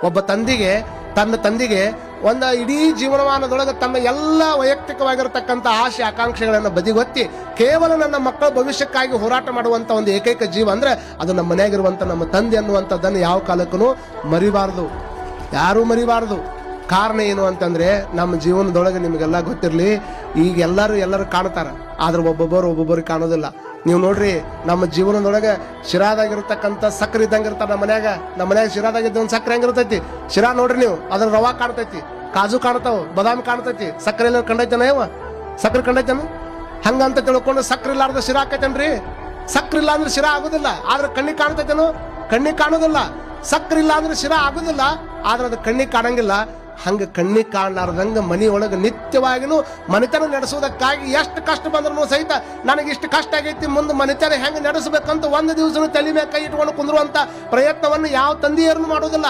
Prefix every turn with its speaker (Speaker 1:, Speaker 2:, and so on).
Speaker 1: ಒಬ್ಬ ತನ್ನ ತಂದೆಗೆ ಒಂದು ಇಡೀ ಜೀವನಮಾನದೊಳಗೆ ತನ್ನ ಎಲ್ಲ ವೈಯಕ್ತಿಕವಾಗಿರತಕ್ಕಂಥ ಆಸೆ ಆಕಾಂಕ್ಷೆಗಳನ್ನು ಬದಿಗೊತ್ತಿ ಕೇವಲ ನನ್ನ ಮಕ್ಕಳ ಭವಿಷ್ಯಕ್ಕಾಗಿ ಹೋರಾಟ ಮಾಡುವಂತ ಒಂದು ಏಕೈಕ ಜೀವ ಅಂದ್ರೆ ಅದು ನಮ್ಮ ಮನೆಯಾಗಿರುವಂತ ನಮ್ಮ ತಂದೆ ಅನ್ನುವಂಥದ್ದನ್ನು ಯಾವ ಕಾಲಕ್ಕೂ ಮರಿಬಾರದು, ಯಾರೂ ಮರಿಬಾರದು. ಕಾರಣ ಏನು ಅಂತಂದ್ರೆ ನಮ್ಮ ಜೀವನದೊಳಗೆ ನಿಮಗೆಲ್ಲ ಗೊತ್ತಿರಲಿ, ಈಗ ಎಲ್ಲರೂ ಕಾಣ್ತಾರ, ಆದ್ರೆ ಒಬ್ಬೊಬ್ಬರಿಗೆ ಕಾಣೋದಿಲ್ಲ. ನೀವು ನೋಡ್ರಿ, ನಮ್ಮ ಜೀವನದೊಳಗೆ ಶಿರಾದಾಗಿರ್ತಕ್ಕಂಥ ಸಕ್ಕರೆ ಇದ್ದಂಗೆ ಇರ್ತಾರ. ನಮ್ಮ ಮನ್ಯಾಗ ಶಿರಾದಾಗಿದ್ದ ಒಂದು ಸಕ್ಕರೆ ಹೆಂಗಿರ್ತೈತಿ, ಶಿರಾ ನೋಡ್ರಿ ನೀವು, ಅದ್ರ ರವಾ ಕಾಣ್ತೈತಿ, ಕಾಜು ಕಾಣ್ತಾವ, ಬಾದಾಮಿ ಕಾಣ್ತೈತಿ, ಸಕ್ಕರೆ ಎಲ್ಲ ಕಂಡೈತನ ಯಾವ ಸಕ್ಕರೆ ಕಂಡೈತನ ಹಂಗಂತ ತಿಳ್ಕೊಂಡು ಸಕ್ಕರೆ ಇಲ್ಲಾರ್ದ ಶಿರಾ ಆಕೈತೇನ್ರಿ? ಸಕ್ಕರೆ ಇಲ್ಲ ಅಂದ್ರೆ ಶಿರಾ ಆಗುದಿಲ್ಲ, ಆದ್ರೆ ಕಣ್ಣಿಗೆ ಕಾಣ್ತೈತೇನು? ಕಣ್ಣಿಗೆ ಕಾಣೋದಿಲ್ಲ. ಸಕ್ಕರೆ ಇಲ್ಲ ಅಂದ್ರೆ ಶಿರಾ ಆಗುದಿಲ್ಲ, ಆದ್ರೆ ಅದು ಕಣ್ಣಿಗೆ ಕಾಣಂಗಿಲ್ಲ. ಹಂಗ ಕಣ್ಣಿಗೆ ಕಾಣಲಾರ್ದಂಗ ಮನೆಯೊಳಗೆ ನಿತ್ಯವಾಗಿನೂ ಮನೆತನ ನಡೆಸೋದಕ್ಕಾಗಿ ಎಷ್ಟು ಕಷ್ಟ ಬಂದ್ರೂ ಸಹಿತ ನನಗೆ ಇಷ್ಟು ಕಷ್ಟ ಆಗೈತಿ, ಮುಂದೆ ಮನೆತನ ಹೆಂಗೆ ನಡೆಸಬೇಕಂತ ಒಂದು ದಿವಸ ತಲೆ ಮೇಲೆ ಕೈ ಇಟ್ಕೊಂಡು ಕುಂದ್ರುವಂತ ಪ್ರಯತ್ನವನ್ನು ಯಾವ ತಂದೆಯರನ್ನು ಮಾಡೋದಿಲ್ಲ.